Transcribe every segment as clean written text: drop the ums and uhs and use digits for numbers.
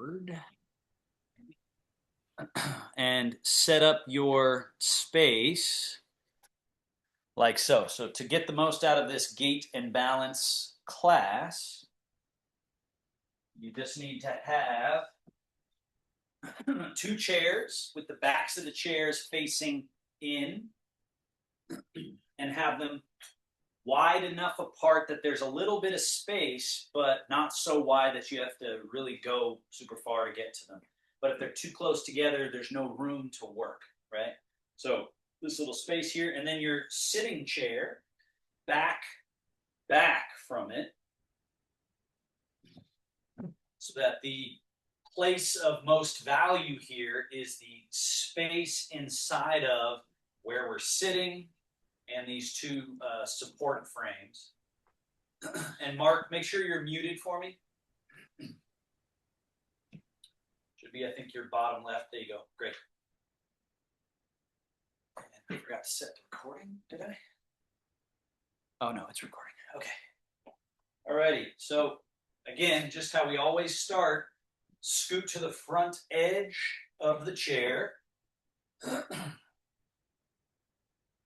forward and set up your space like so. So to get the most out of this gait and balance class, you just need to have two chairs with the backs of the chairs facing in and have them wide enough apart that there's a little bit of space, but not so wide that you have to really go super far to get to them. But if they're too close together, there's no room to work, right? So this little space here, and then your sitting chair back from it, so that the place of most value here is the space inside of where we're sitting and these two support frames. And Mark, make sure you're muted for me. Should be, I think, your bottom left. There you go. Great. And I forgot to set the recording, did I? Oh, no, it's recording. Okay. Alrighty. So, again, just how we always start, scoot to the front edge of the chair.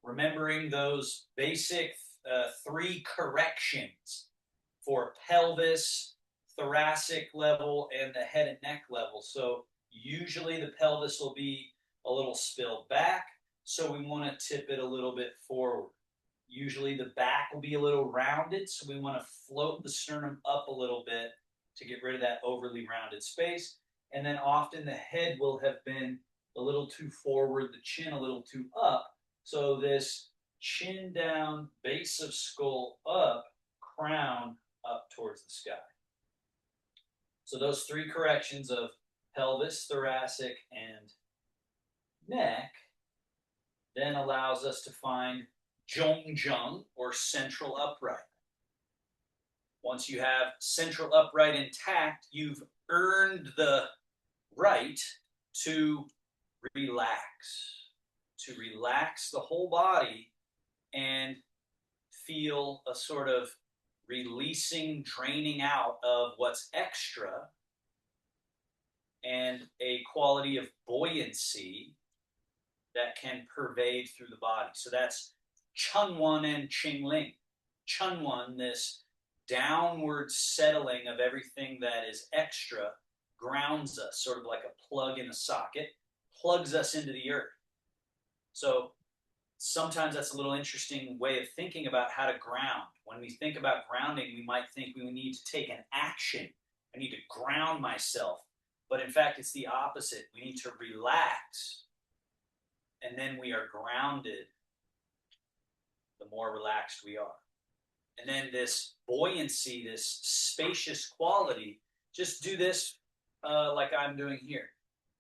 Remembering those basic three corrections for pelvis, thoracic level, and the head and neck level. So usually the pelvis will be a little spilled back, so we want to tip it a little bit forward. Usually the back will be a little rounded, so we want to float the sternum up a little bit to get rid of that overly rounded space. And then often the head will have been a little too forward, the chin a little too up. So this chin down, base of skull up, crown up towards the sky. So those three corrections of pelvis, thoracic, and neck then allows us to find zhongjung, or central upright. Once you have central upright intact, you've earned the right to relax. To relax the whole body and feel a sort of releasing, draining out of what's extra, and a quality of buoyancy that can pervade through the body. So that's Chunwan and Qingling. Chunwan, this downward settling of everything that is extra, grounds us, sort of like a plug in a socket, plugs us into the earth. So sometimes that's a little interesting way of thinking about how to ground. When we think about grounding, we might think we need to take an action. I need to ground myself. But in fact, it's the opposite. We need to relax, and then we are grounded the more relaxed we are. And then this buoyancy, this spacious quality, just do this like I'm doing here.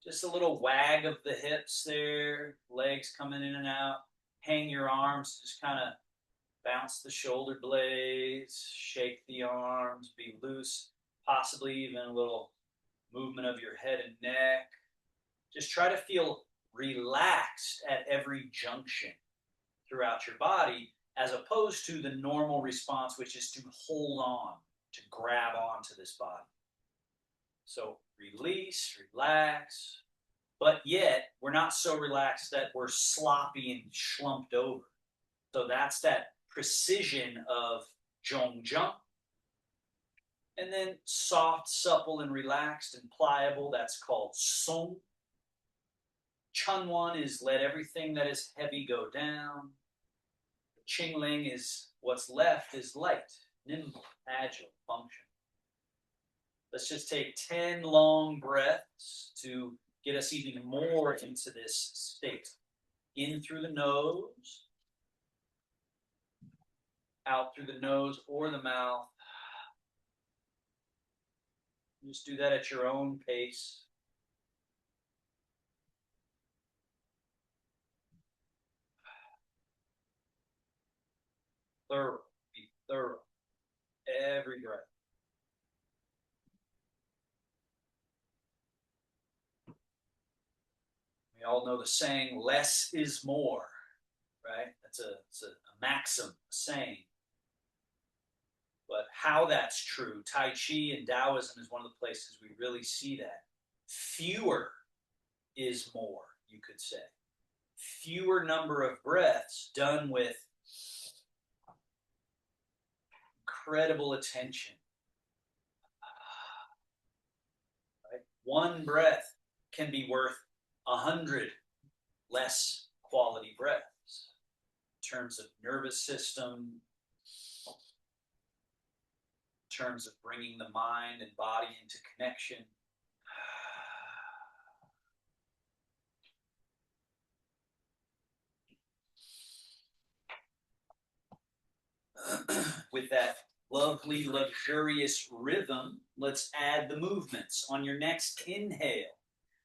Just a little wag of the hips there, legs coming in and out. Hang your arms, just kind of bounce the shoulder blades, shake the arms, be loose, possibly even a little movement of your head and neck. Just try to feel relaxed at every junction throughout your body, as opposed to the normal response, which is to hold on, to grab onto this body. So release, relax, but yet we're not so relaxed that we're sloppy and slumped over. So that's that precision of zhongjung. And then soft, supple, and relaxed and pliable, that's called song. Chunwan is let everything that is heavy go down. Qingling is what's left is light, nimble, agile, function. Let's just take 10 long breaths to get us even more into this state. In through the nose, out through the nose or the mouth. Just do that at your own pace. Thorough, be thorough. Every breath. We all know the saying, less is more, right? It's a maxim, a saying. But how that's true, Tai Chi and Taoism is one of the places we really see that. Fewer is more, you could say. Fewer number of breaths done with incredible attention. Right? One breath can be worth 100 less quality breaths in terms of nervous system, in terms of bringing the mind and body into connection. With that lovely, luxurious rhythm, let's add the movements. On your next inhale,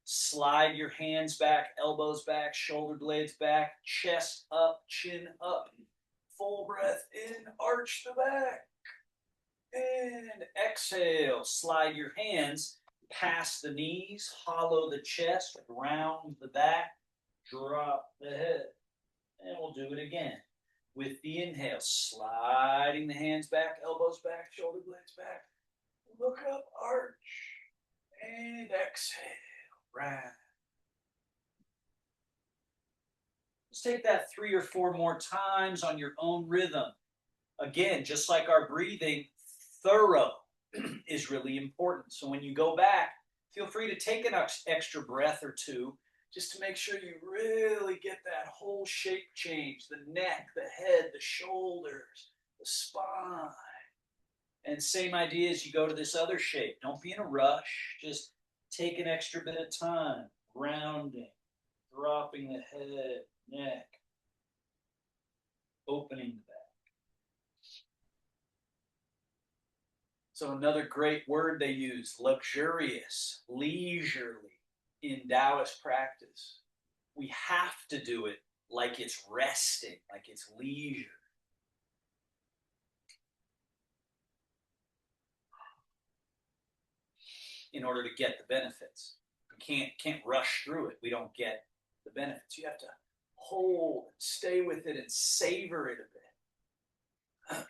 slide your hands back, elbows back, shoulder blades back, chest up, chin up. Full breath in, arch the back. And exhale, slide your hands past the knees, hollow the chest, round the back, drop the head. And we'll do it again. With the inhale, sliding the hands back, elbows back, shoulder blades back. Look up, arch. And exhale, round. Let's take that 3 or 4 more times on your own rhythm. Again, just like our breathing, thorough is really important. So when you go back, feel free to take an extra breath or two just to make sure you really get that whole shape change, the neck, the head, the shoulders, the spine. And same idea as you go to this other shape. Don't be in a rush. Just take an extra bit of time, rounding, dropping the head, neck, opening the back. So another great word they use, luxurious, leisurely, in Taoist practice. We have to do it like it's resting, like it's leisure. In order to get the benefits. We can't rush through it. We don't get the benefits. You have to hold, stay with it, and savor it a bit.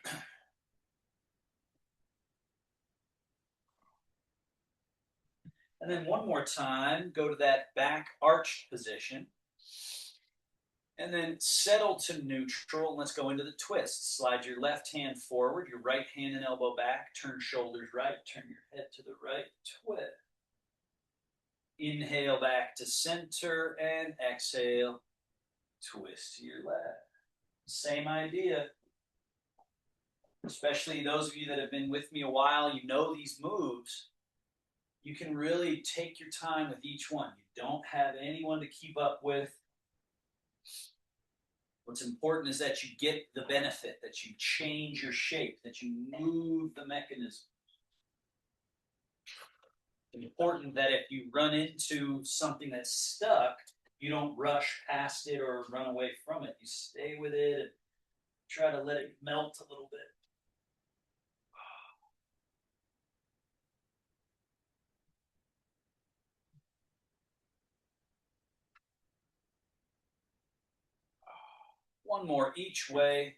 And then one more time, go to that back arched position. And then settle to neutral. And let's go into the twist. Slide your left hand forward, your right hand and elbow back. Turn shoulders right. Turn your head to the right. Twist. Inhale back to center and exhale. Twist to your left. Same idea. Especially those of you that have been with me a while, you know these moves. You can really take your time with each one. You don't have anyone to keep up with. What's important is that you get the benefit, that you change your shape, that you move the mechanism. It's important that if you run into something that's stuck, you don't rush past it or run away from it. You stay with it and try to let it melt a little bit. One more each way.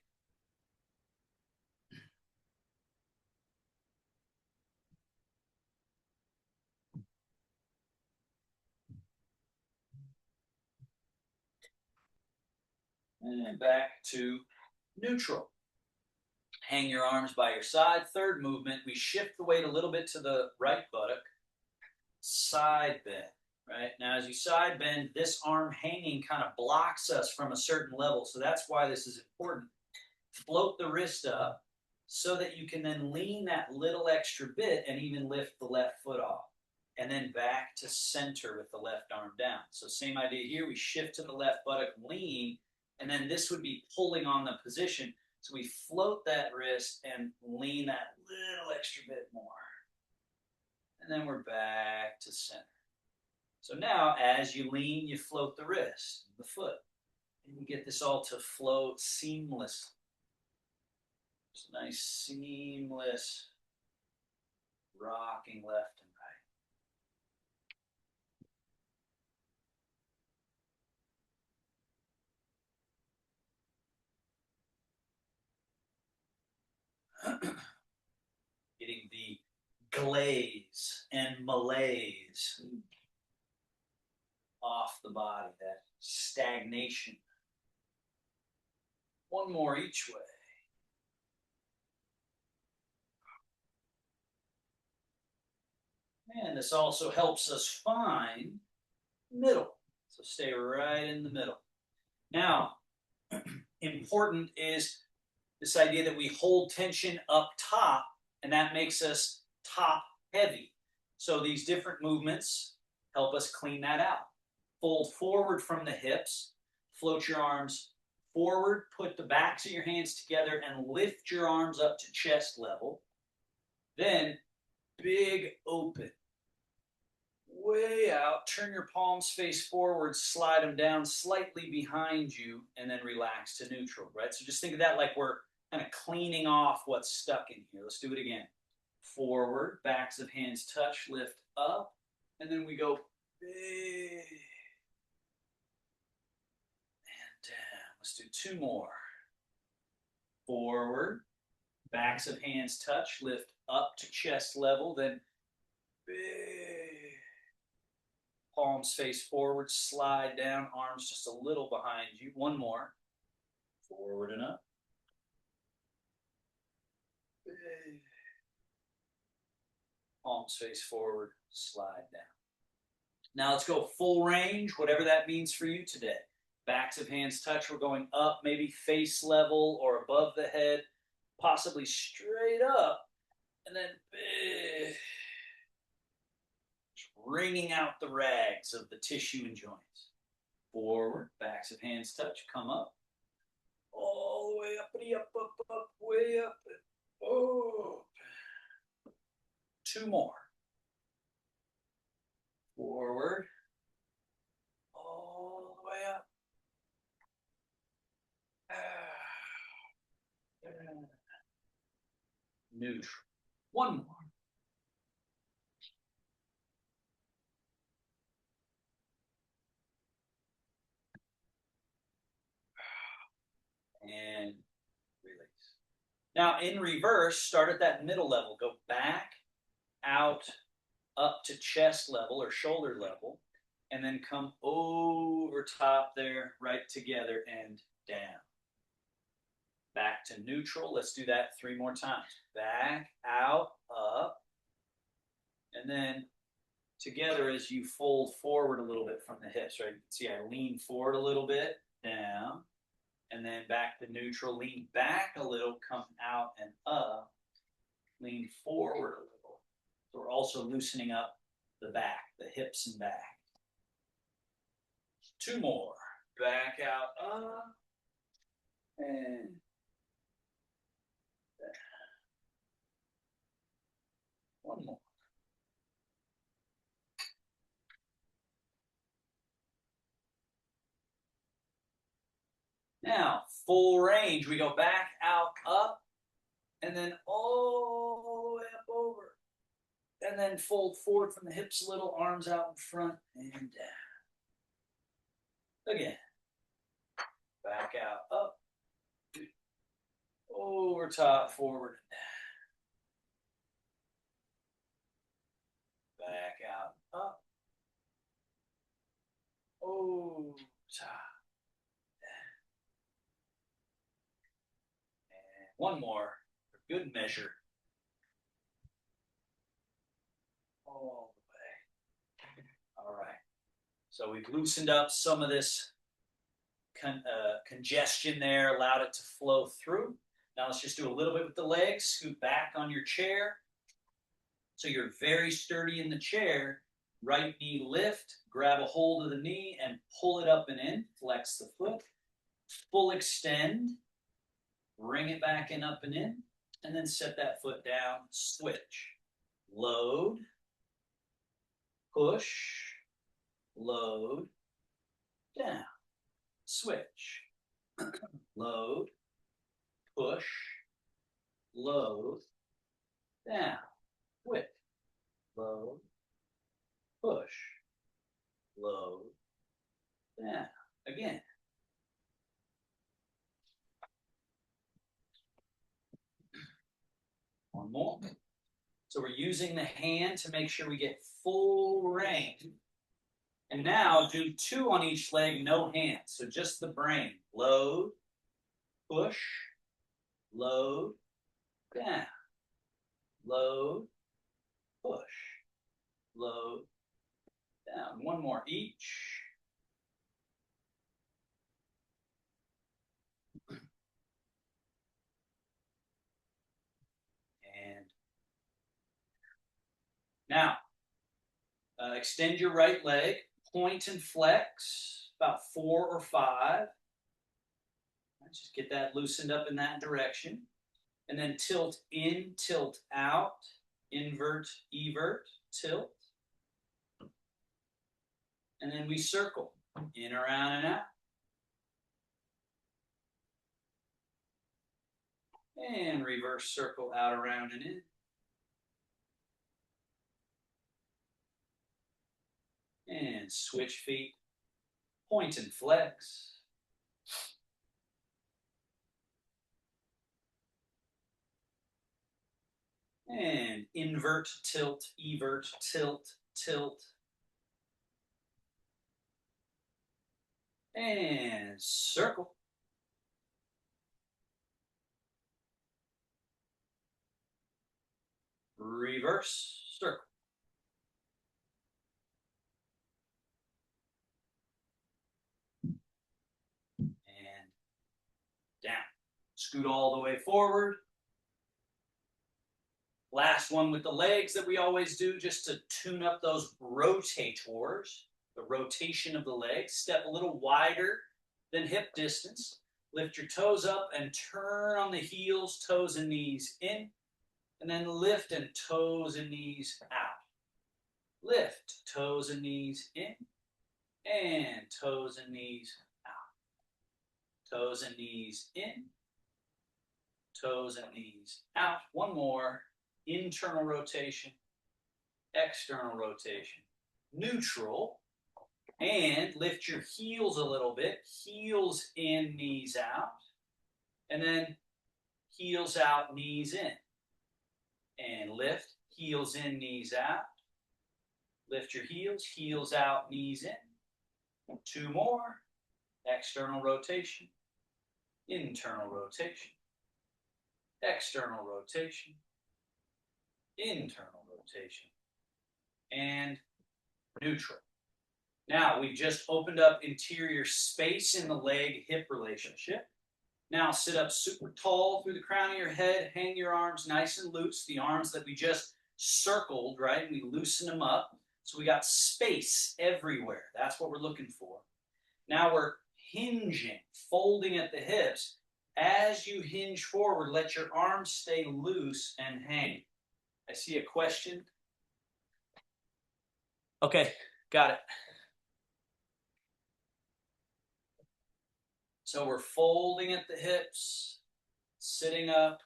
And back to neutral. Hang your arms by your side. Third movement, we shift the weight a little bit to the right buttock. Side bend. Right? Now, as you side bend, this arm hanging kind of blocks us from a certain level. So that's why this is important. Float the wrist up so that you can then lean that little extra bit and even lift the left foot off. And then back to center with the left arm down. So same idea here. We shift to the left buttock, lean, and then this would be pulling on the position. So we float that wrist and lean that little extra bit more. And then we're back to center. So now, as you lean, you float the wrist, the foot, and you get this all to flow seamlessly. It's a nice, seamless rocking left and right. Getting the glaze and malaise off the body, that stagnation. One more each way. And this also helps us find middle. So stay right in the middle. Now, important is this idea that we hold tension up top, and that makes us top heavy. So these different movements help us clean that out. Fold forward from the hips, float your arms forward, put the backs of your hands together, and lift your arms up to chest level. Then, big open. Way out, turn your palms face forward, slide them down slightly behind you, and then relax to neutral, right? So just think of that like we're kind of cleaning off what's stuck in here. Let's do it again. Forward, backs of hands touch, lift up, and then we go big and down. Let's do two more. Forward, backs of hands touch, lift up to chest level, then big. Palms face forward, slide down, arms just a little behind you. One more. Forward and up. Big. Palms face forward, slide down. Now let's go full range, whatever that means for you today. Backs of hands touch, we're going up, maybe face level or above the head, possibly straight up, and then big. Wringing out the rags of the tissue and joints. Forward, backs of hands touch, come up. All the way up, way up, oh. Two more. Forward, all the way up. Neutral. One more. And release. Now in reverse, start at that middle level. Go back, out, up to chest level or shoulder level, and then come over top there, right together and down. Back to neutral. Let's do that 3 more times. Back, out, up, and then together as you fold forward a little bit from the hips, right? You can see I lean forward a little bit, down, and then back to neutral, lean back a little, come out and up, lean forward a little. So we're also loosening up the back, the hips and back. 2 more. Back out, up, and down. 1 more. Now, full range. We go back, out, up, and then all the way up over. And then fold forward from the hips a little, arms out in front and down. Again. Back out, up, over top, forward, and down. Back out, up, over top, down. And 1 more for good measure. All the way. All right. So we've loosened up some of this congestion there, allowed it to flow through. Now let's just do a little bit with the legs. Scoot back on your chair. So you're very sturdy in the chair. Right knee lift, grab a hold of the knee and pull it up and in. Flex the foot. Full extend. Bring it back in, up and in. And then set that foot down. Switch. Load. Push. Load. Down. Switch. Load. Push. Load. Down. Switch. Load. Push. Load. Down. Again. One more. So we're using the hand to make sure we get full range. And now do 2 on each leg, no hands. So just the brain. Load, push, load, down, load, push, load, down. 1 more each. And now, extend your right leg, point and flex, about 4 or 5. Just get that loosened up in that direction. And then tilt in, tilt out, invert, evert, tilt. And then we circle, in, around, and out. And reverse circle, out, around, and in. And switch feet, point and flex. And invert, tilt, evert, tilt, tilt. And circle. Reverse, circle. And down. Scoot all the way forward. Last one with the legs that we always do, just to tune up those rotators, the rotation of the legs. Step a little wider than hip distance. Lift your toes up and turn on the heels, toes and knees in. And then lift and toes and knees out. Lift, toes and knees in. And toes and knees out. Toes and knees in. Toes and knees out. 1 more. Internal rotation, external rotation, neutral, and lift your heels a little bit, heels in, knees out, and then heels out, knees in, and lift, heels in, knees out, lift your heels, heels out, knees in, 2 more, external rotation, internal rotation, external rotation, internal rotation, and neutral. Now, we've just opened up interior space in the leg-hip relationship. Now, sit up super tall through the crown of your head. Hang your arms nice and loose. The arms that we just circled, right? We loosen them up. So we got space everywhere. That's what we're looking for. Now we're hinging, folding at the hips. As you hinge forward, let your arms stay loose and hang. I see a question. Okay, got it. So we're folding at the hips, sitting up,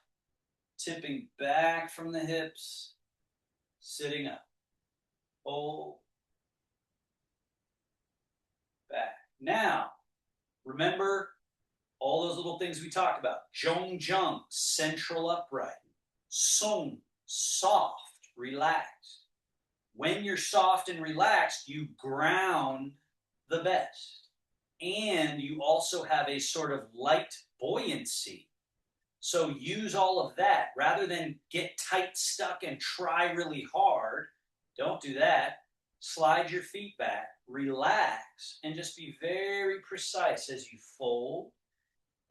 tipping back from the hips, sitting up. Fold, back. Now, remember all those little things we talked about. Zhong zheng, central upright. Song, soft, relaxed. When you're soft and relaxed, you ground the best. And you also have a sort of light buoyancy. So use all of that. Rather than get tight stuck and try really hard, don't do that. Slide your feet back, relax, and just be very precise as you fold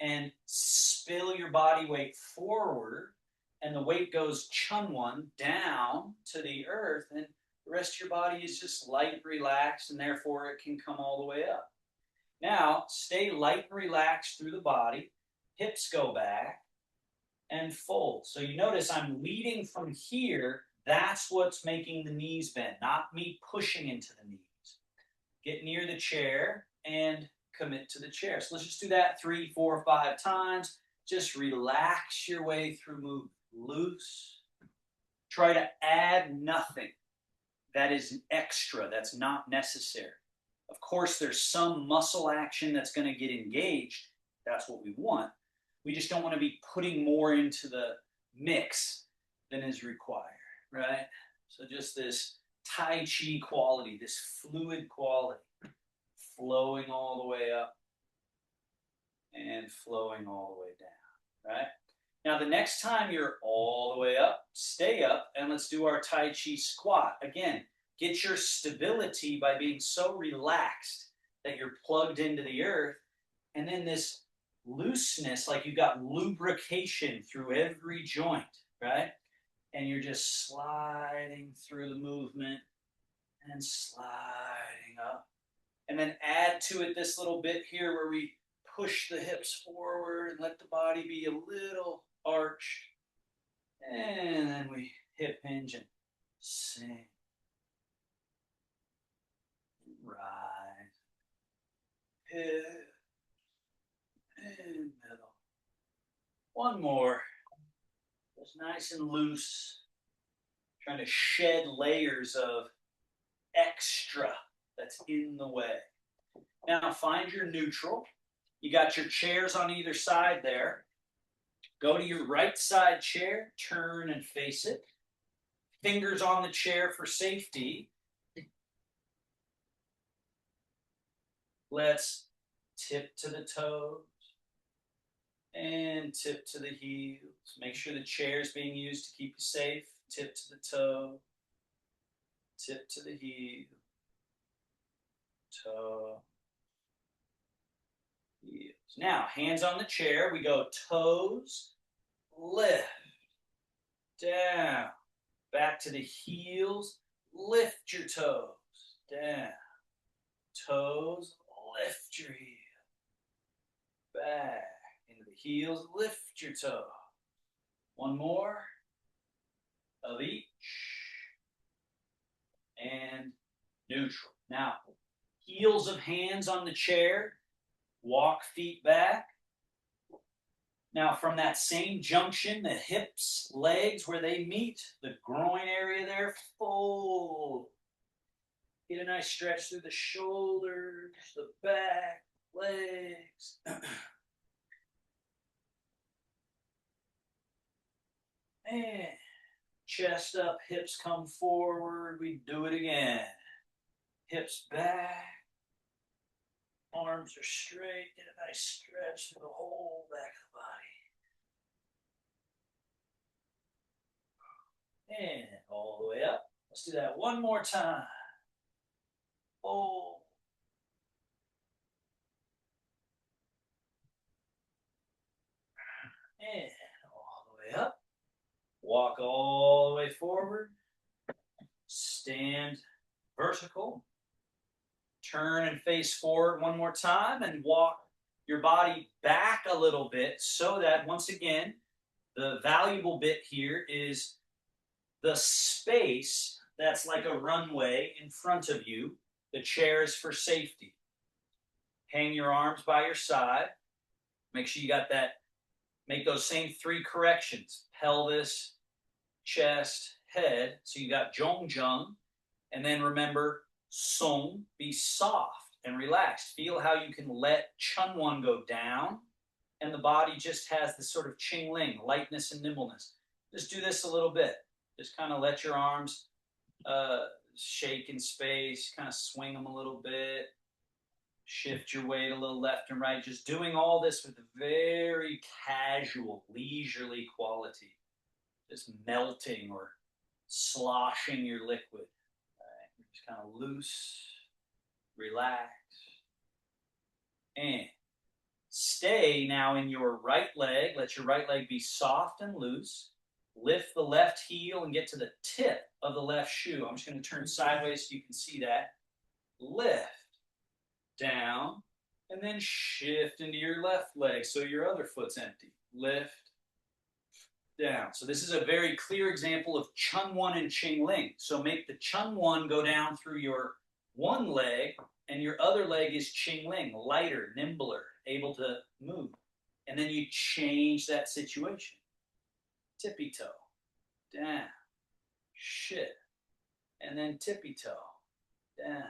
and spill your body weight forward, and the weight goes chunwan down to the earth, and the rest of your body is just light, relaxed, and therefore it can come all the way up. Now, stay light and relaxed through the body. Hips go back and fold. So you notice I'm leading from here. That's what's making the knees bend, not me pushing into the knees. Get near the chair and commit to the chair. So let's just do that 3, 4, 5 times. Just relax your way through movement. Loose. Try to add nothing that is extra, that's not necessary. Of course, there's some muscle action that's going to get engaged. That's what we want. We just don't want to be putting more into the mix than is required, right? So just this Tai Chi quality, this fluid quality. flowing all the way up and flowing all the way down, right? Now, the next time you're all the way up, stay up, and let's do our Tai Chi squat. Again, get your stability by being so relaxed that you're plugged into the earth, and then this looseness, like you got lubrication through every joint, right? And you're just sliding through the movement and sliding up. And then add to it this little bit here where we push the hips forward and let the body be a little arched. And then we hip hinge and sink. Rise. Hip. And middle. One more. Just nice and loose. Trying to shed layers of extra that's in the way. Now find your neutral. You got your chairs on either side there. Go to your right side chair, turn and face it. Fingers on the chair for safety. Let's tip to the toes and tip to the heels. Make sure the chair is being used to keep you safe. Tip to the toe, tip to the heel, toe, heels. Now, hands on the chair. We go toes, lift, down, back to the heels, lift your toes, down, toes, lift your heel, back into the heels, lift your toe. One more of each, and neutral. Now, heels of hands on the chair, walk feet back. Now, from that same junction, the hips, legs, where they meet, the groin area there, fold. Get a nice stretch through the shoulders, the back, legs. And chest up, hips come forward. We do it again. Hips back. Arms are straight. Get a nice stretch through the whole back of the body. And all the way up. Let's do that one more time. Hold. And all the way up. Walk all the way forward. Stand vertical. Turn and face forward one more time and walk your body back a little bit so that, once again, the valuable bit here is the space that's like a runway in front of you. The chair is for safety. Hang your arms by your side. Make sure you got that. Make those same 3 corrections. Pelvis, chest, head. So you got zhong zheng. And then remember, song, be soft and relaxed. Feel how you can let Chun Wan go down, and the body just has this sort of Ching Ling, lightness and nimbleness. Just do this a little bit. Just kind of let your arms shake in space, kind of swing them a little bit. Shift your weight a little left and right. Just doing all this with a very casual, leisurely quality. Just melting or sloshing your liquid. Just kind of loose, relax, and stay now in your right leg. Let your right leg be soft and loose. Lift the left heel and get to the tip of the left shoe. I'm just going to turn sideways so you can see that. Lift, down, and then shift into your left leg so your other foot's empty. Lift, down. So this is a very clear example of Chun Wan and Ching Ling. So make the Chun Wan go down through your one leg, and your other leg is Ching Ling, lighter, nimbler, able to move. And then you change that situation. Tippy toe, down, shift, and then tippy toe, down.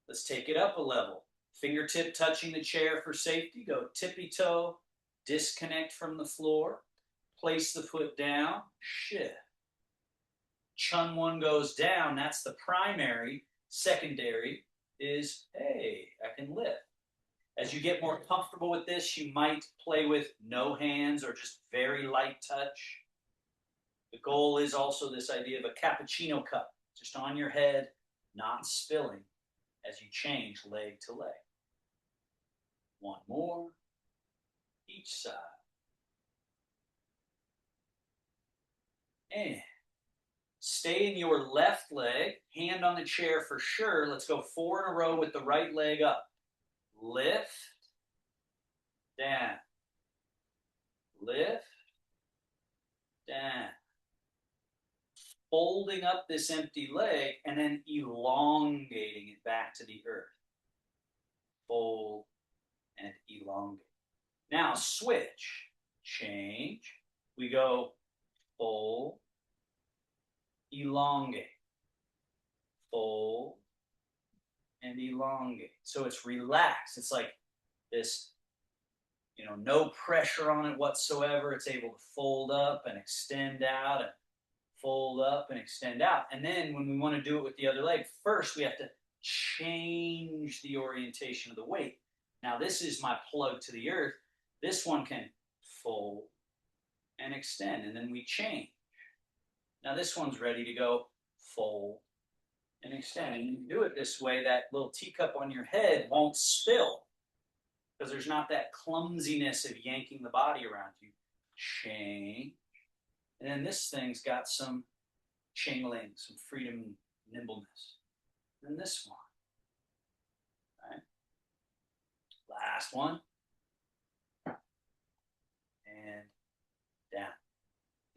Let's take it up a level. Fingertip touching the chair for safety. Go tippy toe, disconnect from the floor. Place the foot down, shift. Chun Wan goes down, that's the primary. Secondary is, hey, I can lift. As you get more comfortable with this, you might play with no hands or just very light touch. The goal is also this idea of a cappuccino cup, just on your head, not spilling as you change leg to leg. One more, each side. And stay in your left leg, hand on the chair for sure. Let's go 4 in a row with the right leg up. Lift, down, lift, down. Folding up this empty leg and then elongating it back to the earth. Fold and elongate. Now switch, change. We go fold, elongate, fold, and elongate. So it's relaxed. It's like this, no pressure on it whatsoever. It's able to fold up and extend out and fold up and extend out. And then when we want to do it with the other leg, first we have to change the orientation of the weight. Now this is my plug to the earth. This one can fold and extend, and then we change. Now this one's ready to go fold and extend. And you do it this way, that little teacup on your head won't spill because there's not that clumsiness of yanking the body around you. Change. And then this thing's got some chingling, some freedom, nimbleness. And this one. All right. Last one. And down.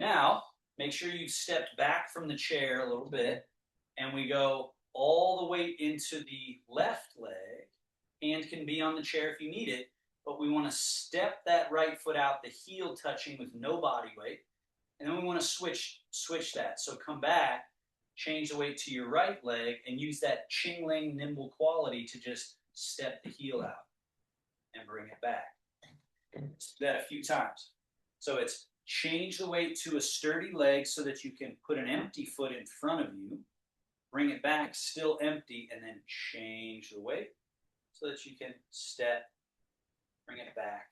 Now, make sure you've stepped back from the chair a little bit, and we go all the way into the left leg. Hand can be on the chair if you need it, but we want to step that right foot out, the heel touching with no body weight. And then we want to switch that. So come back, change the weight to your right leg, and use that chingling, nimble quality to just step the heel out and bring it back. Let's do that a few times. So it's change the weight to a sturdy leg so that you can put an empty foot in front of you, bring it back, still empty, and then change the weight so that you can step, bring it back,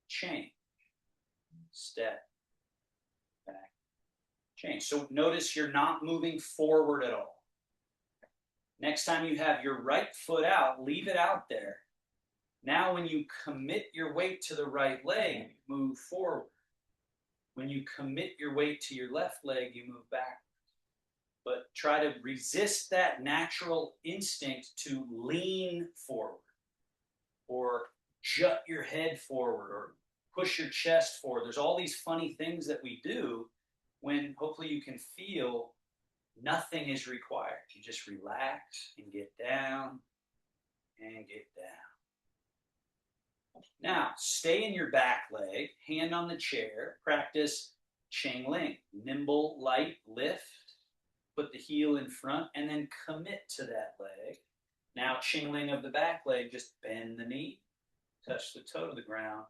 change, step, back, change. So notice you're not moving forward at all. Next time you have your right foot out, leave it out there. Now when you commit your weight to the right leg, you move forward. When you commit your weight to your left leg, you move back. But try to resist that natural instinct to lean forward or jut your head forward or push your chest forward. There's all these funny things that we do when hopefully you can feel nothing is required. You just relax and get down and get down. Now, stay in your back leg, hand on the chair, practice Ching Ling. Nimble, light, lift, put the heel in front, and then commit to that leg. Now, Ching Ling of the back leg, just bend the knee, touch the toe to the ground,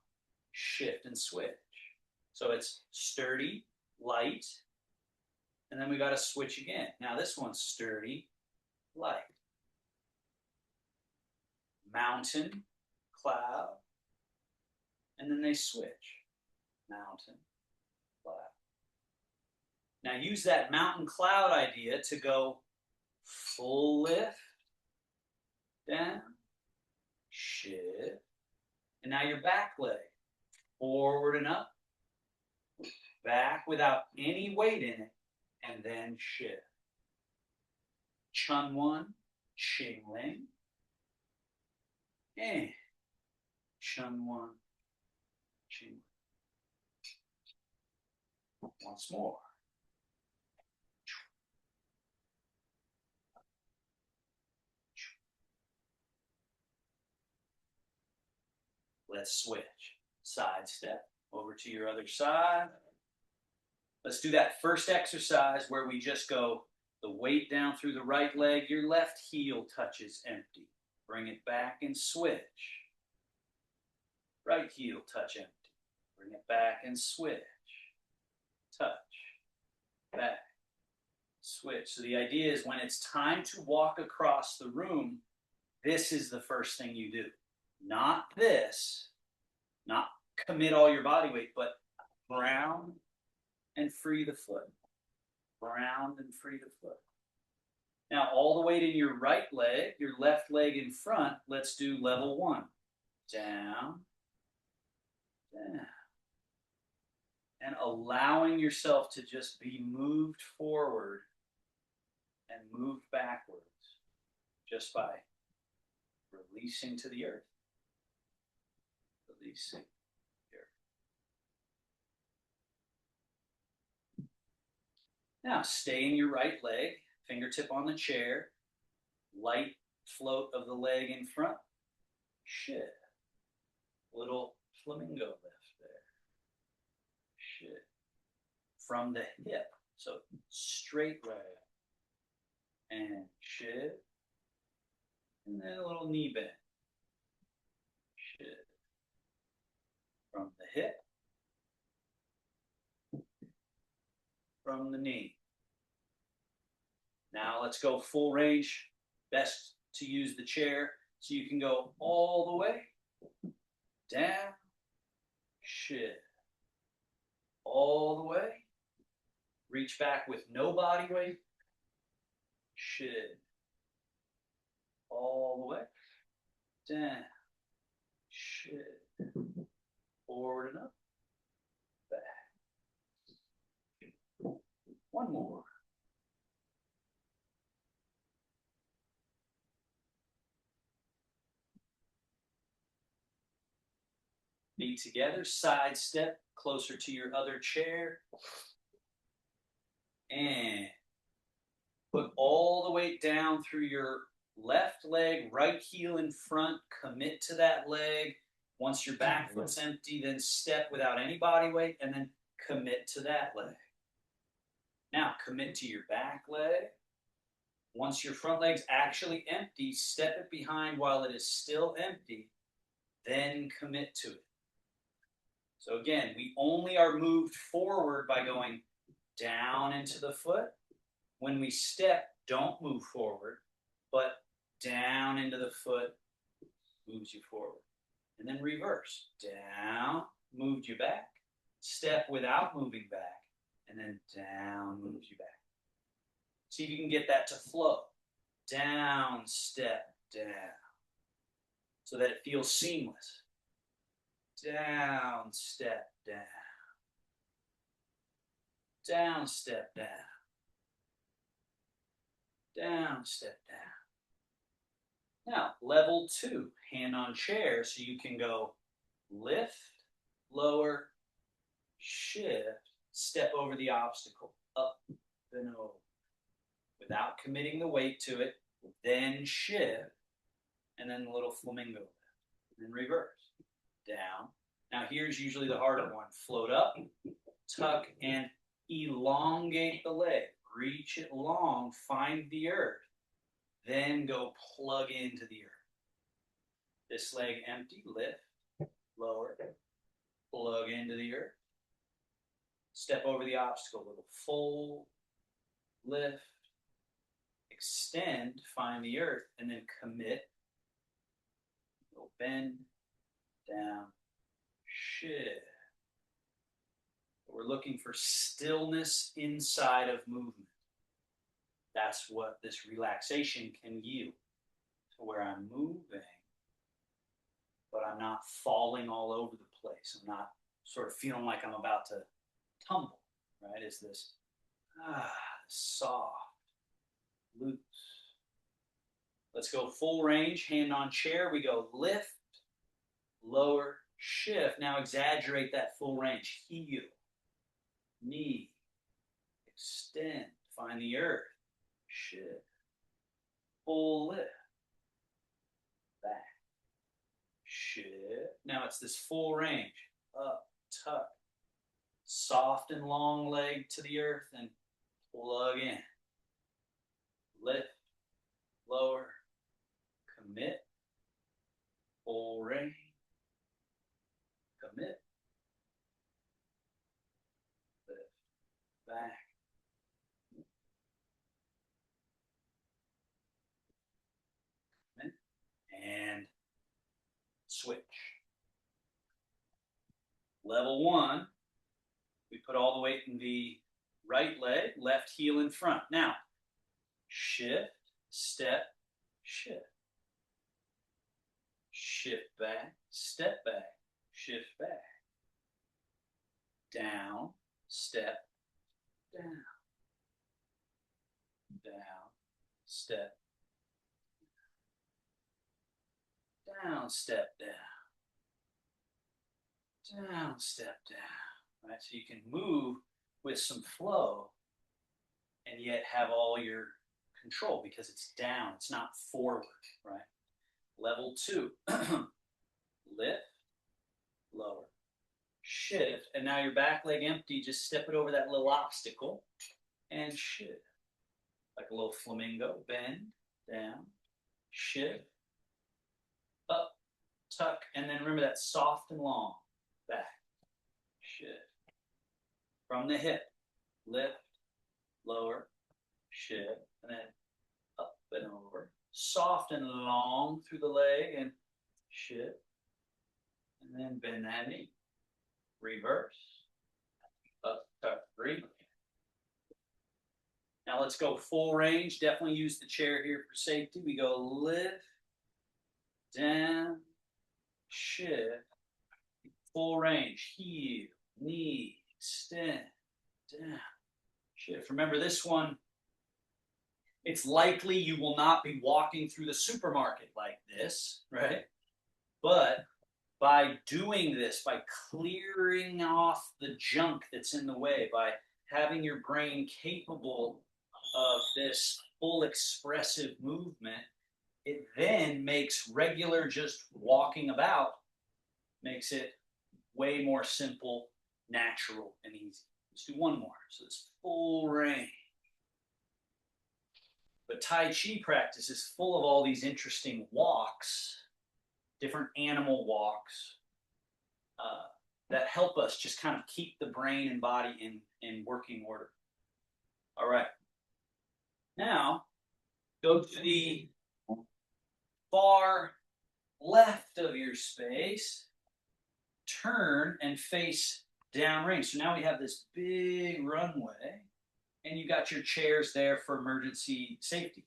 shift and switch. So it's sturdy, light, and then we got to switch again. Now this one's sturdy, light. Mountain, cloud, and then they switch. Mountain, cloud. Now use that mountain cloud idea to go full lift, down, shift, and now your back leg, forward and up, back without any weight in it, and then shift. Chun One, Ching Ling, and Chun One, Ching Ling. Once more. Let's switch. Side step over to your other side. Let's do that first exercise where we just go the weight down through the right leg. Your left heel touches empty. Bring it back and switch. Right heel touch empty. Bring it back and switch. Touch. Back. Switch. So the idea is when it's time to walk across the room, this is the first thing you do. Not this, not commit all your body weight, but ground and free the foot. Ground and free the foot. Now, all the weight in your right leg, your left leg in front, let's do level 1. Down, down. And allowing yourself to just be moved forward and moved backwards just by releasing to the earth. Releasing the earth. Now, stay in your right leg, fingertip on the chair, light float of the leg in front. Shift. Little flamingo lift there. Shift. From the hip. So straight leg. And shift. And then a little knee bend. Shift. From the hip. From the knee. Now let's go full range. Best to use the chair so you can go all the way. Down. Shift. All the way. Reach back with no body weight. Shift. All the way. Down. Shift. Forward and up. Back. One more. Feet together, side step closer to your other chair. And put all the weight down through your left leg, right heel in front. Commit to that leg. Once your back foot's empty, then step without any body weight, and then commit to that leg. Now, commit to your back leg. Once your front leg's actually empty, step it behind while it is still empty, then commit to it. So again, we only are moved forward by going down into the foot. When we step, don't move forward, but down into the foot moves you forward. And then reverse. Down, moved you back. Step without moving back. And then down, moves you back. See if you can get that to flow. Down, step, down. So that it feels seamless. Down, step, down. Down, step, down. Down, step, down. Now, level 2, hand on chair, so you can go lift, lower, shift, step over the obstacle, up and over. Without committing the weight to it, then shift, and then a little flamingo lift, and then reverse, down. Now here's usually the harder one. Float up, tuck, and elongate the leg. Reach it long, find the earth. Then go plug into the earth. This leg empty, lift, lower, plug into the earth. Step over the obstacle, little fold, lift, extend, find the earth, and then commit. Little bend, down, shift. We're looking for stillness inside of movement. That's what this relaxation can yield, to where I'm moving, but I'm not falling all over the place. I'm not sort of feeling like I'm about to tumble, right? It's this soft, loose. Let's go full range, hand on chair. We go lift, lower, shift. Now exaggerate that full range. Heel, knee, extend, find the earth. Shift, full lift, back, shift. Now it's this full range, up, tuck, soft and long leg to the earth, and plug in. Lift, lower, commit, full range, commit, lift, back. switch. Level 1, we put all the weight in the right leg, left heel in front. Now, shift, step, shift. Shift back, step back, shift back. Down, step, down. Down, step, down, step, down. Down, step, down. Right? So you can move with some flow and yet have all your control because it's down, it's not forward, right? Level 2, lift, lower, shift, and now your back leg empty, just step it over that little obstacle and shift. Like a little flamingo, bend, down, shift, up, tuck, and then remember that soft and long, back, shift. From the hip, lift, lower, shift, and then up and over. Soft and long through the leg and shift. And then bend that knee. Reverse. Up, tuck, breathe. Now let's go full range. Definitely use the chair here for safety. We go lift, down, shift, full range. Heel, knee, extend, down, shift. Remember this one, it's likely you will not be walking through the supermarket like this, right? But by doing this, by clearing off the junk that's in the way, by having your brain capable of this full expressive movement, it then makes regular just walking about, makes it way more simple, natural, and easy. Let's do one more. So it's full range. But Tai Chi practice is full of all these interesting walks, different animal walks, that help us just kind of keep the brain and body in working order. All right. Now, go to the far left of your space, turn and face downrange. So now we have this big runway, and you got your chairs there for emergency safety.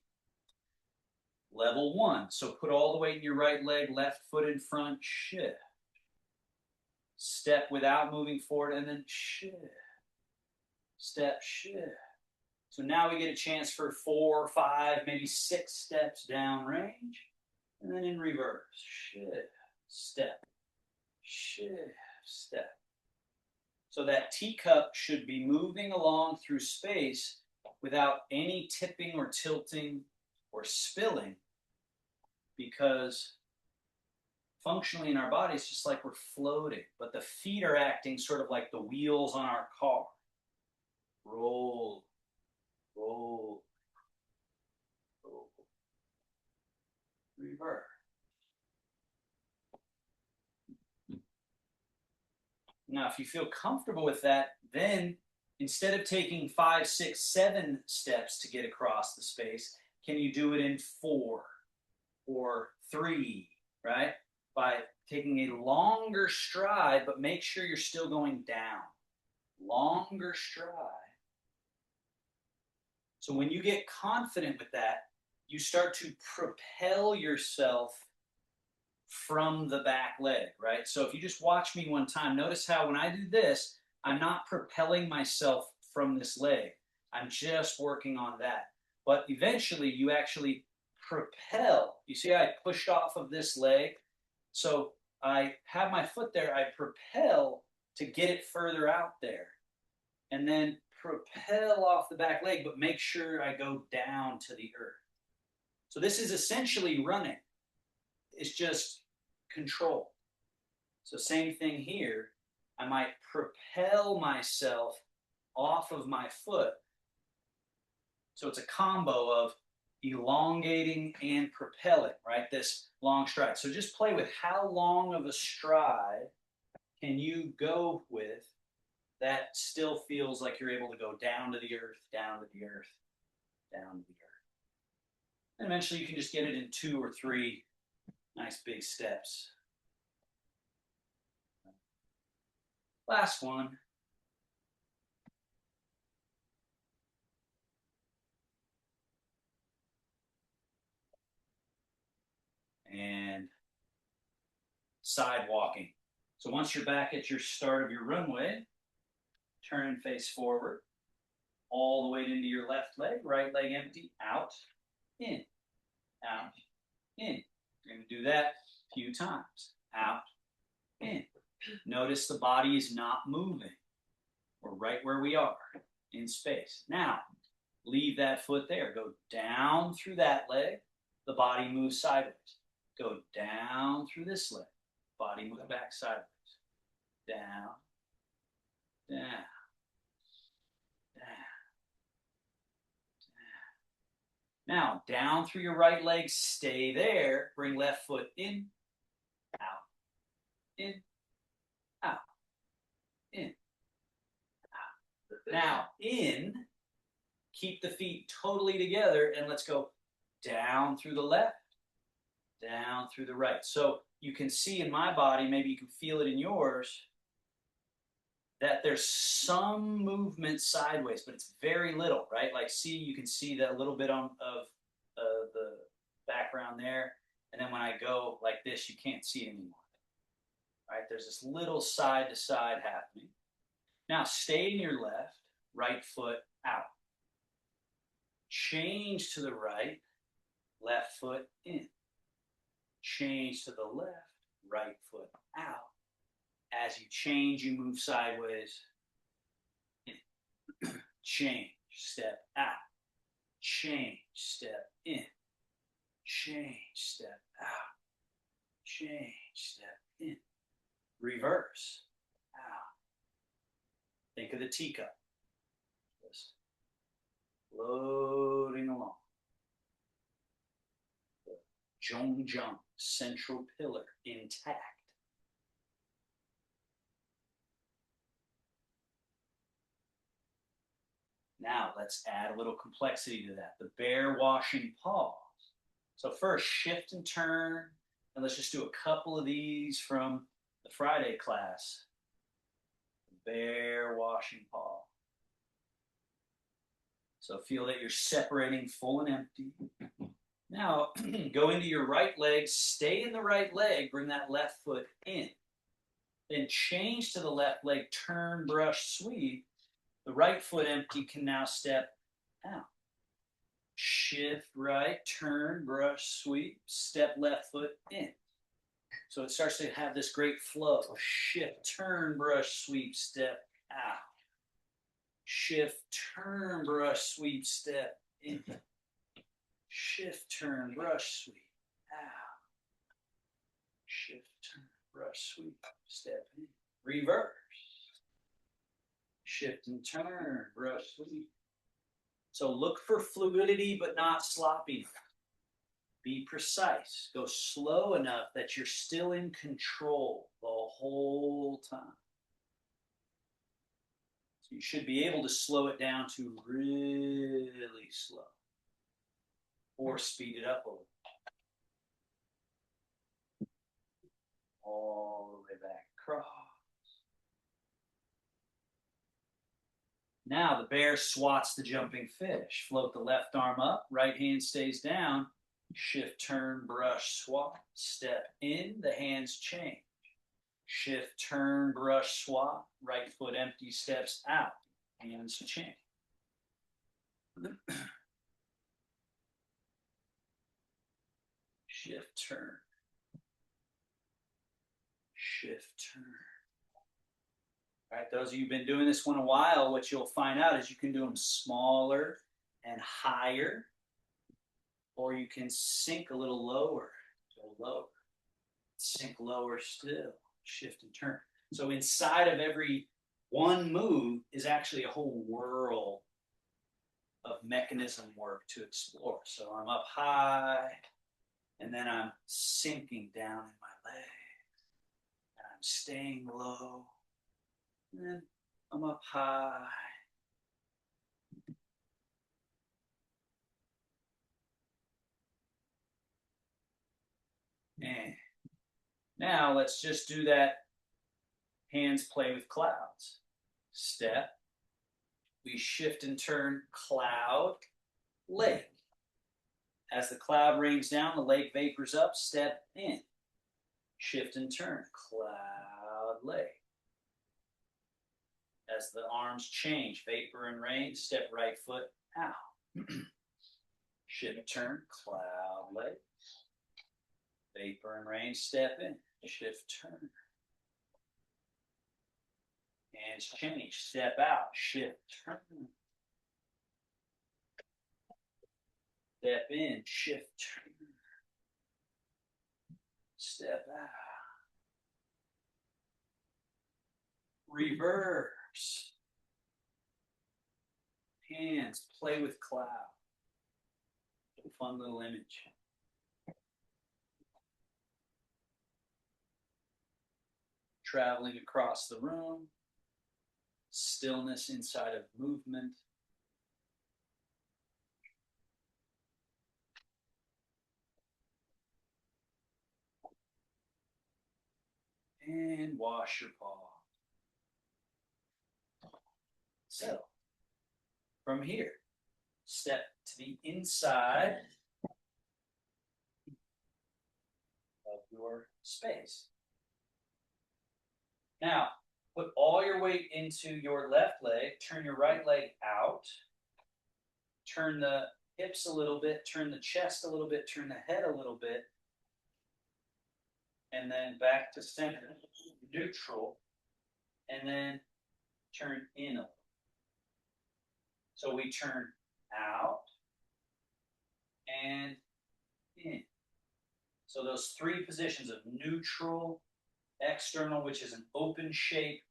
Level 1, so put all the weight in your right leg, left foot in front, shift. Step without moving forward, and then shift. Step, shift. So now we get a chance for 4, 5, maybe 6 steps downrange, and then in reverse, shift, step, shift, step. So that teacup should be moving along through space without any tipping or tilting or spilling, because functionally in our body, it's just like we're floating, but the feet are acting sort of like the wheels on our car. Roll, roll, roll, reverse. Now, if you feel comfortable with that, then instead of taking 5, 6, 7 steps to get across the space, can you do it in 4 or 3, right? By taking a longer stride, but make sure you're still going down. Longer stride. So when you get confident with that, you start to propel yourself from the back leg, right? So if you just watch me one time, notice how when I do this, I'm not propelling myself from this leg. I'm just working on that. But eventually you actually propel. You see, I pushed off of this leg. So I have my foot there. I propel to get it further out there. And then propel off the back leg, but make sure I go down to the earth. So this is essentially running. It's just control. So same thing here. I might propel myself off of my foot. So it's a combo of elongating and propelling, right? This long stride. So just play with how long of a stride can you go with that still feels like you're able to go down to the earth, down to the earth, down to the earth. And eventually you can just get it in 2 or 3 nice big steps. Last one. And side walking. So once you're back at your start of your runway, turn and face forward, all the way into your left leg, right leg empty, out, in, out, in. You're going to do that a few times. Out, in. Notice the body is not moving. We're right where we are in space. Now, leave that foot there. Go down through that leg. The body moves sideways. Go down through this leg. Body moves back sideways. Down, down, down, down. Now, down through your right leg. Stay there. Bring left foot in, out, in, out, in, out. Now, in. Keep the feet totally together, and let's go down through the left, down through the right. So you can see in my body, maybe you can feel it in yours, that there's some movement sideways, but it's very little, right? Like, see, you can see that little bit of the background there. And then when I go like this, you can't see it anymore. Right? There's this little side to side happening. Now, stay in your left, right foot out. Change to the right, left foot in. Change to the left, right foot out. As you change, you move sideways. In. Change, step out. Change, step in. Change, step out. Change, step in. Reverse, out. Think of the teacup. Just floating along. The Zhongjang, central pillar, intact. Now let's add a little complexity to that. The bear washing pause. So first, shift and turn, and let's just do a couple of these from the Friday class. The bear washing pause. So feel that you're separating full and empty. Now, go into your right leg, stay in the right leg, bring that left foot in. Then change to the left leg, turn, brush, sweep. The right foot empty can now step out. Shift right, turn, brush, sweep, step left foot in. So it starts to have this great flow. Shift, turn, brush, sweep, step out. Shift, turn, brush, sweep, step in. Shift, turn, brush, sweep, out. Shift, turn, brush, sweep, step in. Reverse. Shift and turn, brush, sweep. So look for fluidity, but not sloppy. Be precise. Go slow enough that you're still in control the whole time. So you should be able to slow it down to really slow. Or speed it up a little. All the way back across. Now the bear swats the jumping fish. Float the left arm up, right hand stays down. Shift, turn, brush, swat. Step in, the hands change. Shift, turn, brush, swat. Right foot empty, steps out. Hands change. Shift, turn. Shift, turn. All right, those of you who've been doing this one a while, what you'll find out is you can do them smaller and higher, or you can sink a little lower, go lower, sink lower still, shift and turn. So inside of every one move is actually a whole world of mechanism work to explore. So I'm up high, and then I'm sinking down in my legs, and I'm staying low, and then I'm up high. And now let's just do that Hands play with clouds. Step. We shift and turn, cloud, lake. As the cloud rains down, the lake vapors up, step in. Shift and turn, cloud, lake. As the arms change, vapor and rain, step right foot out. Shift, turn, cloud, lake. Vapor and rain, step in. Shift, turn. Hands change, step out, shift, turn. Step in, shift, turn. Step out. Reverse. Hands play with cloud. Fun little image. Traveling across the room. Stillness inside of movement. And wash your paw. So, from here, step to the inside of your space. Now, put all your weight into your left leg, turn your right leg out, turn the hips a little bit, turn the chest a little bit, turn the head a little bit, and then back to center, neutral, and then turn in a little. So we turn out and in. So those three positions of neutral, external, which is an open shape,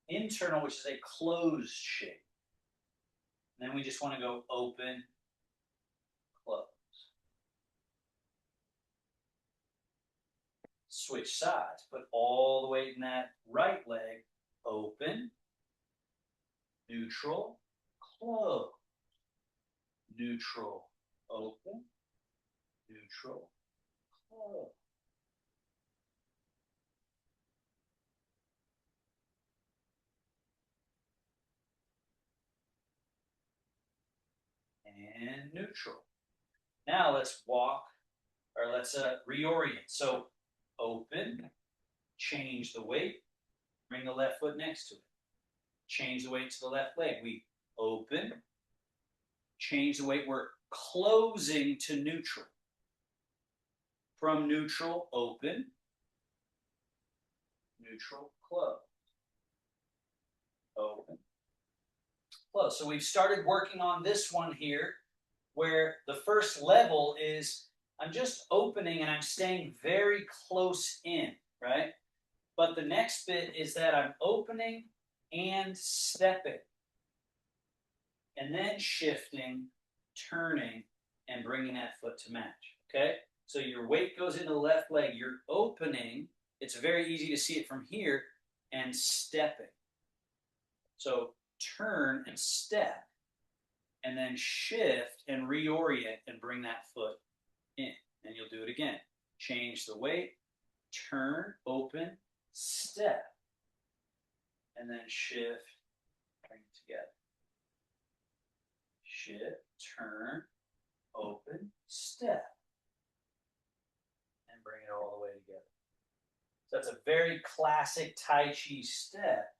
internal, which is a closed shape. And then we just want to go open, close. Switch sides. Put all the weight in that right leg. Open, neutral, close. Neutral, open, neutral, close. And neutral. Now let's walk, or let's reorient. So open, change the weight, bring the left foot next to it. Change the weight to the left leg. We open, change the weight. We're closing to neutral. From neutral, open, neutral, close. Open, close. So we've started working on this one here, where the first level is I'm just opening and I'm staying very close in, right? But the next bit is that I'm opening and stepping, and then shifting, turning, and bringing that foot to match, okay? So your weight goes into the left leg, you're opening, it's very easy to see it from here, and stepping. So turn and step, and then shift and reorient and bring that foot in. And you'll do it again. Change the weight, turn, open, step, and then shift, bring it together. Shift, turn, open, step, and bring it all the way together. So that's a very classic Tai Chi step.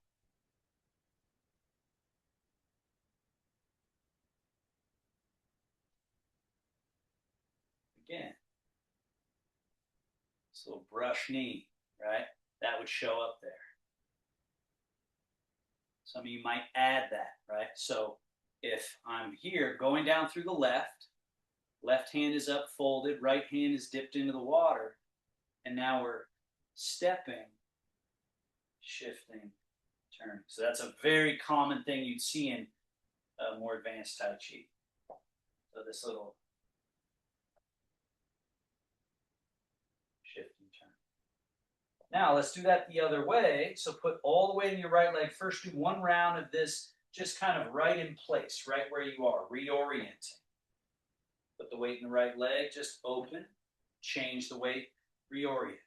Again, this little brush knee, right? That would show up there. Some of you might add that, right? So if I'm here going down through the left hand is up folded, right hand is dipped into the water, and now we're stepping, shifting, turning. So that's a very common thing you'd see in more advanced Tai Chi. So this little shift and turn. Now let's do that the other way. So put all the weight in your right leg. First do one round of this, just kind of right in place, right where you are, reorienting. Put the weight in the right leg, just open, change the weight, reorient.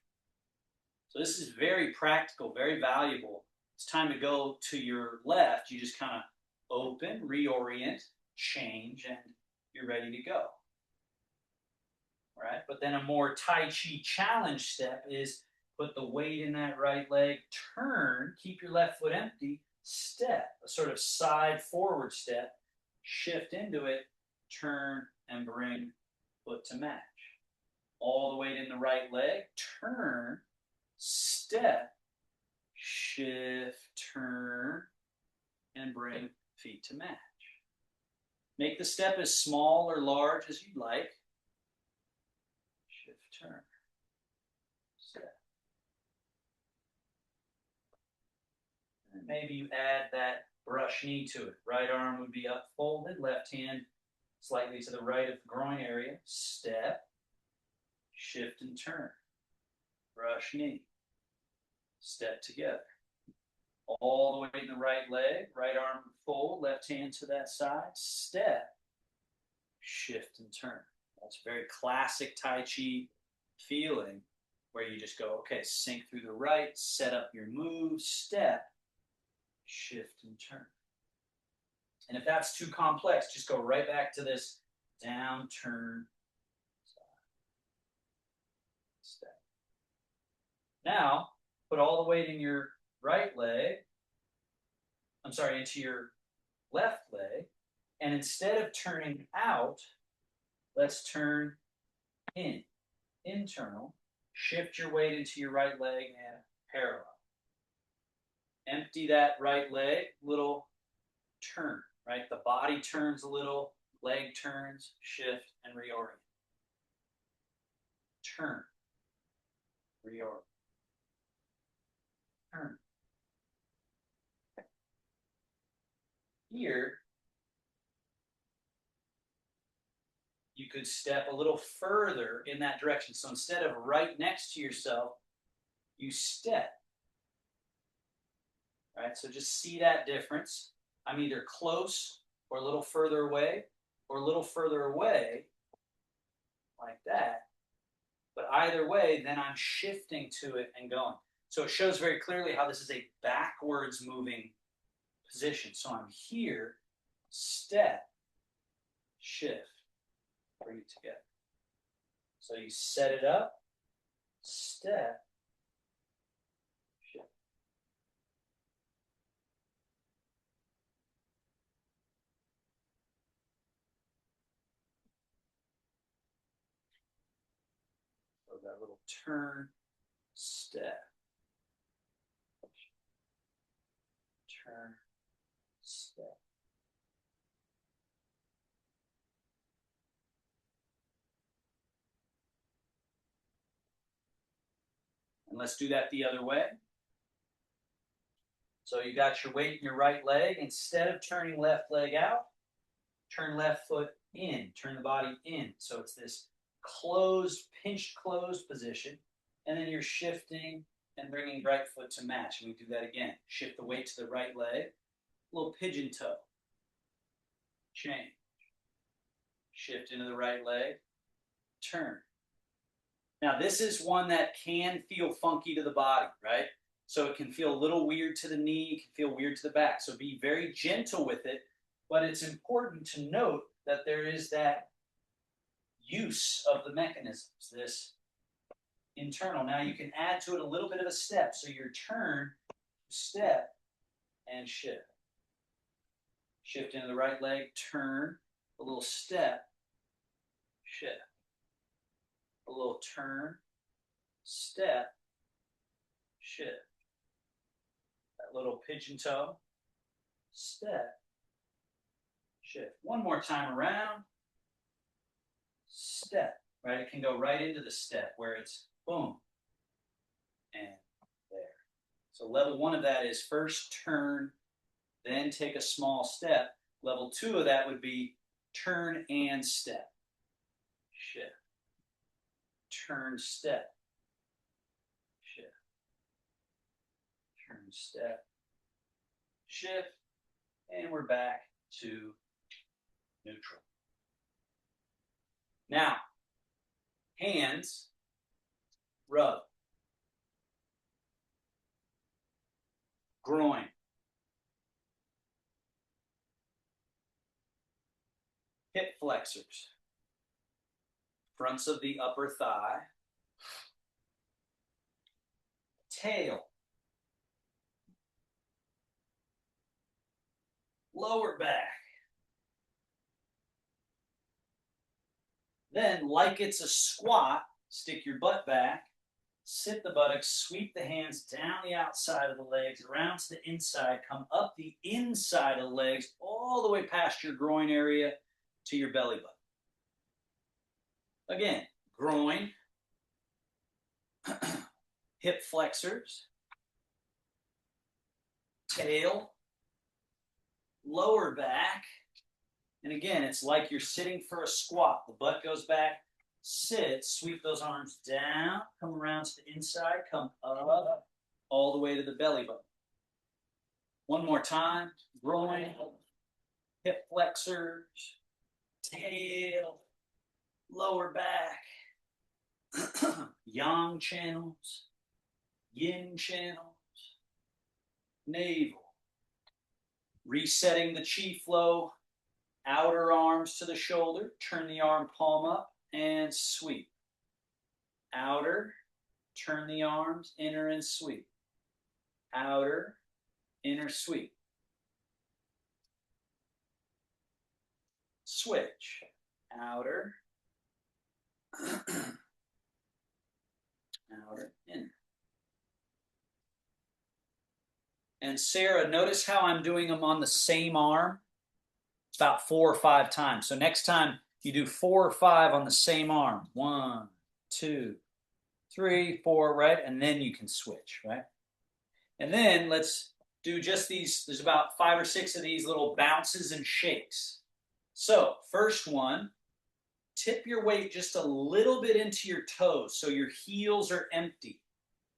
So this is very practical, very valuable it's time to go to your left, you just kind of open, reorient, change, and you're ready to go. Right? But then a more Tai Chi challenge step is put the weight in that right leg, turn, keep your left foot empty, step, a sort of side forward step, shift into it, turn, and bring foot to match. All the weight in the right leg, turn, step, shift, turn, and bring feet to match. Make the step as small or large as you'd like. Shift, turn, step. And maybe you add that brush knee to it. Right arm would be up folded, left hand slightly to the right of the groin area. Step, shift, and turn. Brush knee. Step together. All the way in the right leg, right arm fold, left hand to that side, step, shift, and turn. That's a very classic Tai Chi feeling where you just go, okay, sink through the right, set up your move, step, shift, and turn. And if that's too complex, just go right back to this down, turn, step. Now, put all the weight in your right leg, into your left leg, and instead of turning out, let's turn in, internal, shift your weight into your right leg and parallel. Empty that right leg, little turn, right? The body turns a little, leg turns, shift, and reorient. Turn, reorient. Turn. Here, you could step a little further in that direction. So instead of right next to yourself, you step. Right? So just see that difference. I'm either close or a little further away, or a little further away, like that. But either way, then I'm shifting to it and going. So it shows very clearly how this is a backwards moving position. So I'm here, step, shift, bring it together. So you set it up, step, shift. So that little turn, step, turn, step. And let's do that the other way. So you got your weight in your right leg. Instead of turning left leg out, turn left foot in. Turn the body in. So it's this closed, pinched closed position. And then you're shifting and bringing right foot to match. And we do that again. Shift the weight to the right leg. Little pigeon toe. Change. Shift into the right leg. Turn. Now, this is one that can feel funky to the body, right? So it can feel a little weird to the knee, it can feel weird to the back. So be very gentle with it, but it's important to note that there is that use of the mechanisms, this internal. Now you can add to it a little bit of a step. So your turn, step, and shift. Shift into the right leg, turn, a little step, shift. A little turn, step, shift. That little pigeon toe, step, shift. One more time around, step, right? It can go right into the step where it's boom, and there. So level one of that is first turn, then take a small step. Level two of that would be turn and step, shift. Turn, step, shift. Turn, step, shift, and we're back to neutral. Now, hands, rub. Groin. hip flexors, fronts of the upper thigh, tail, lower back. Then, like it's a squat, stick your butt back, sit the buttocks, sweep the hands down the outside of the legs, around to the inside, come up the inside of the legs, all the way past your groin area to your belly button. Again, groin, hip flexors, tail, lower back. And again, it's like you're sitting for a squat. The butt goes back, sit, sweep those arms down, come around to the inside, come up, all the way to the belly button. One more time, groin, hip flexors, tail, lower back, yang channels, yin channels, navel. Resetting the chi flow, outer arms to the shoulder, turn the arm palm up and sweep. Outer, turn the arms, inner and sweep. Outer, inner sweep. Switch. Outer, outer, inner. And Sarah, notice how I'm doing them on the same arm? About 4 or 5 times. So next time you do 4 or 5 on the same arm. 1, 2, 3, 4, right? And then you can switch, right? And then let's do just these. There's about 5 or 6 of these little bounces and shakes. So first one, tip your weight just a little bit into your toes so your heels are empty.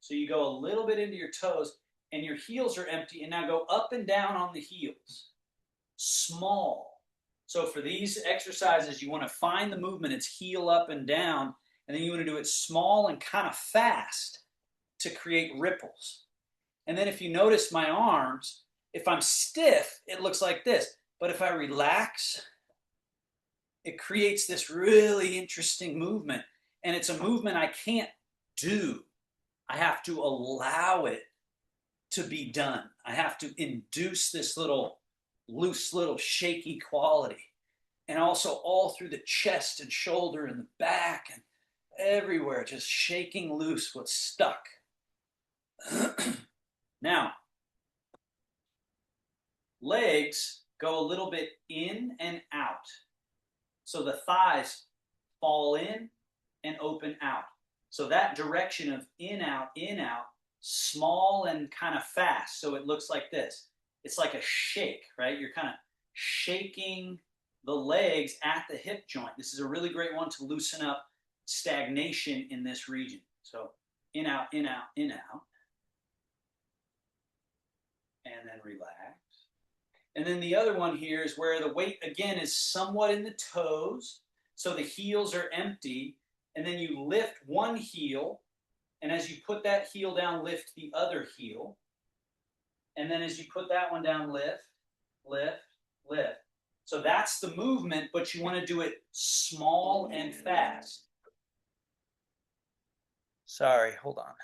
So you go a little bit into your toes and your heels are empty, and now go up and down on the heels. Small. So for these exercises, you want to find the movement. It's heel up and down, and then you want to do it small and kind of fast to create ripples. And then if you notice my arms, if I'm stiff, it looks like this. But if I relax, it creates this really interesting movement. And it's a movement I can't do. I have to allow it to be done. I have to induce this little loose, little shaky quality. And also all through the chest and shoulder and the back and everywhere, just shaking loose what's stuck. Now, legs go a little bit in and out. So the thighs fall in and open out. So that direction of in, out, small and kind of fast. So it looks like this. It's like a shake, right? You're kind of shaking the legs at the hip joint. This is a really great one to loosen up stagnation in this region. So in, out, in, out, in, out. And then relax. And then the other one here is where the weight, again, is somewhat in the toes. So the heels are empty. And then you lift one heel. And as you put that heel down, lift the other heel. And then as you put that one down, lift, lift, lift. So that's the movement, but you want to do it small and fast. Sorry, hold on.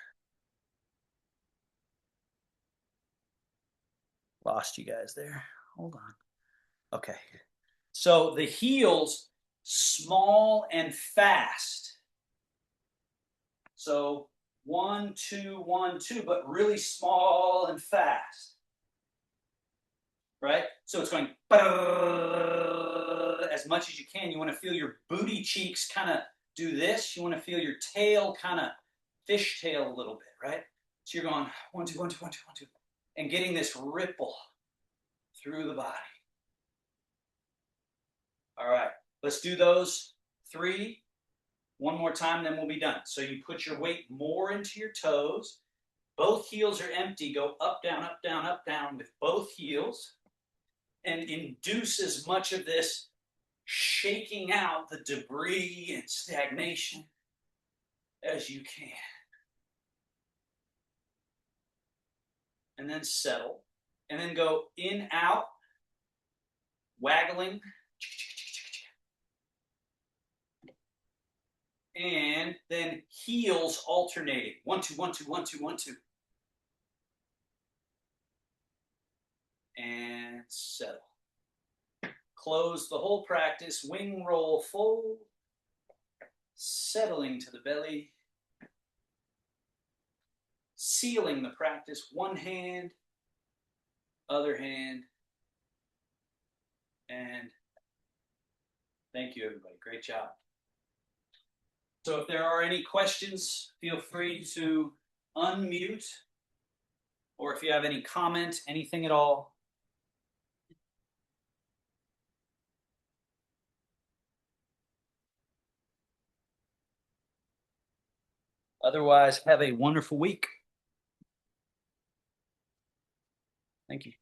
Lost you guys there. Hold on. Okay. So the heels, small and fast. So 1, 2, 1, 2, but really small and fast. Right? So it's going as much as you can. You want to feel your booty cheeks kind of do this. You want to feel your tail kind of fishtail a little bit, right? So you're going 1, 2, 1, 2, 1, 2, 1, 2, and getting this ripple through the body. All right, let's do those 3 one more time, then we'll be done. So you put your weight more into your toes. Both heels are empty. Go up, down, up, down, up, down with both heels. And induce as much of this shaking out the debris and stagnation as you can. And then settle. And then go in, out, waggling. And then heels alternating. 1, 2, 1, 2, 1, 2, 1, 2. And settle. Close the whole practice. Wing roll, fold. Settling to the belly. Sealing the practice. One hand, other hand. And thank you, everybody. Great job. So if there are any questions, feel free to unmute. Or if you have any comment, anything at all. Otherwise, have a wonderful week. Thank you.